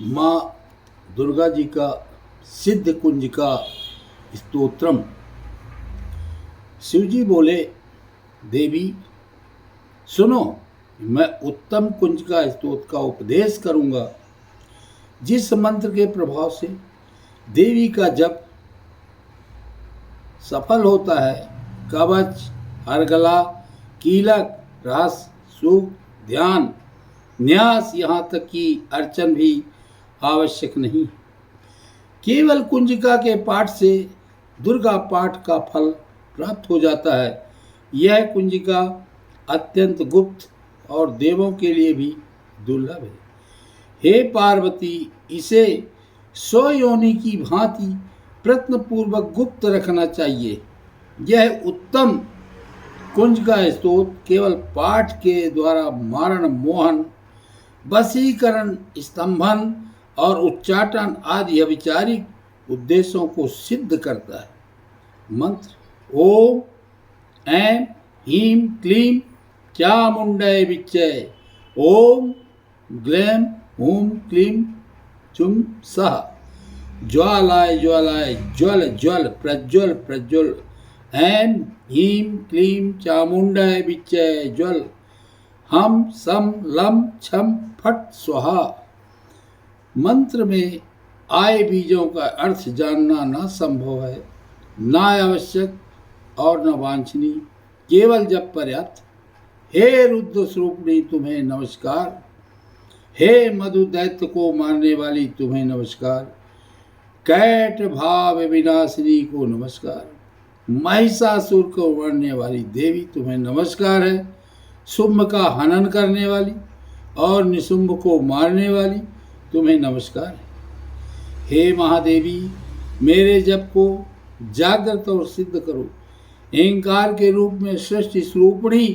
माँ दुर्गा जी का सिद्ध कुंज का स्तोत्रम। शिव जी बोले, देवी सुनो, मैं उत्तम कुंज का स्तोत्र का उपदेश करूंगा। जिस मंत्र के प्रभाव से देवी का जप सफल होता है, कवच, हरगला, कीलक, रहस्य, सुख, ध्यान, न्यास, यहाँ तक कि अर्चन भी आवश्यक नहीं। केवल कुंजिका के पाठ से दुर्गा पाठ का फल प्राप्त हो जाता है। यह कुंजिका अत्यंत गुप्त और देवों के लिए भी दुर्लभ है। हे पार्वती, इसे 100 योनि की भांति प्रयत्नपूर्वक गुप्त रखना चाहिए। यह उत्तम कुंज का स्तोत्र केवल पाठ के द्वारा मारण, मोहन, वशीकरण, स्तंभन और उच्चाटन आदि अविचारिक उद्देश्यों को सिद्ध करता है। मंत्र ओम ऐं ह्रीं क्लीं चामुंडै विच्चै। ओम ग्लैं हूं क्लीं चुं सः। ज्वालाय ज्वालाय ज्वल ज्वल प्रज्वल प्रज्वल। ऐं ह्रीं क्लीं चामुंडै विच्चै ज्वल। हम सम लं छम फट स्वाहा। मंत्र में आए बीजों का अर्थ जानना न संभव है, न आवश्यक और न वांछनीय, केवल जब पर्याप्त। हे रुद्र स्वरूपिणी तुम्हें नमस्कार। हे मधु दैत्य को मारने वाली तुम्हें नमस्कार। कैट भाव विनाशिनी को नमस्कार। महिषासुर को मारने वाली देवी तुम्हें नमस्कार है। शुंभ का हनन करने वाली और निशुंभ को मारने वाली तुम्हें नमस्कार है। हे महादेवी, मेरे जप को जागृत और सिद्ध करो। अहंकार के रूप में सृष्टि स्वरूपिणी,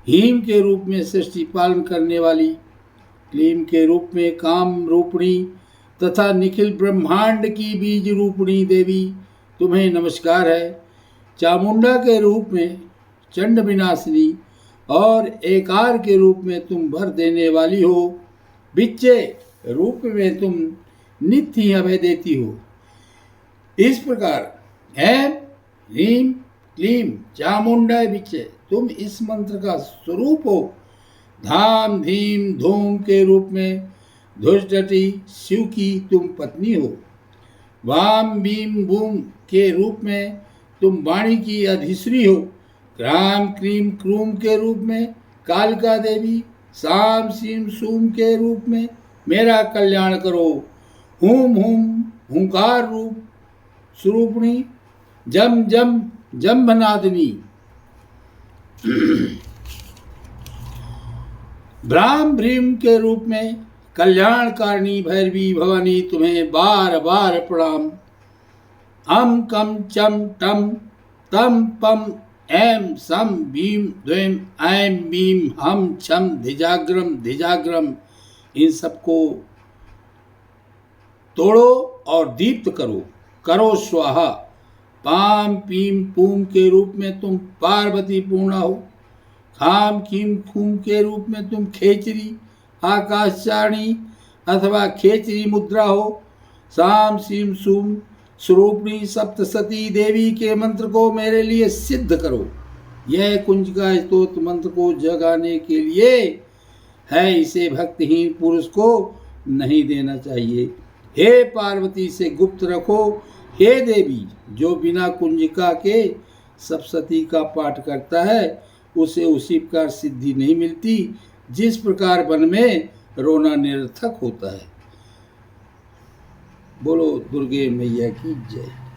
हीम के रूप में सृष्टि पालन करने वाली, क्लीम के रूप में काम रूपिणी तथा निखिल ब्रह्मांड की बीज रूपिणी देवी तुम्हें नमस्कार है। चामुंडा के रूप में चंड विनाशिनी और एकार के रूप में तुम भर देने वाली हो। बिच्चे रूप में तुम नित्य ही अभय देती हो। इस प्रकार ऐं ह्रीं क्लीं चामुंडा बिच्चे तुम इस मंत्र का स्वरूप हो। धाम धीम धूम के रूप में धुष्टटी शिव की तुम पत्नी हो। वाम भीम बूम के रूप में तुम वाणी की अधिश्री हो। क्राम क्रीम क्रूम के रूप में कालिका देवी, साम सीम सूम के रूप में मेरा कल्याण करो। हूम हूम हुंकार रूप स्वरूपिणी, जम जम जम्भनादिनी, ब्राह्म भ्रीम के रूप में कल्याणकारिणी भैरवी भवानी तुम्हें बार बार प्रणाम। हम कम चम टम तम पम ऐं सम भीम द्वैम ऐं भीम हम छम धिजाग्रम धिजाग्रम, इन सबको तोड़ो और दीप्त करो। करो स्वाहा। पाम पीम पूम के रूप में तुम पार्वती पूर्णा हो। खाम खीम खूम के रूप में तुम खेचरी आकाशचारिणी अथवा खेचरी मुद्रा हो। साम सीम सूम स्वरूपिणी सप्तसती देवी के मंत्र को मेरे लिए सिद्ध करो। यह कुंज का स्तोत्र मंत्र को जगाने के लिए है, इसे भक्तिहीन पुरुष को नहीं देना चाहिए। हे पार्वती, से गुप्त रखो। हे देवी, जो बिना कुंजिका के सप्तसती का पाठ करता है उसे उसी प्रकार सिद्धि नहीं मिलती जिस प्रकार वन में रोना निरर्थक होता है। बोलो दुर्गे मैया की जय।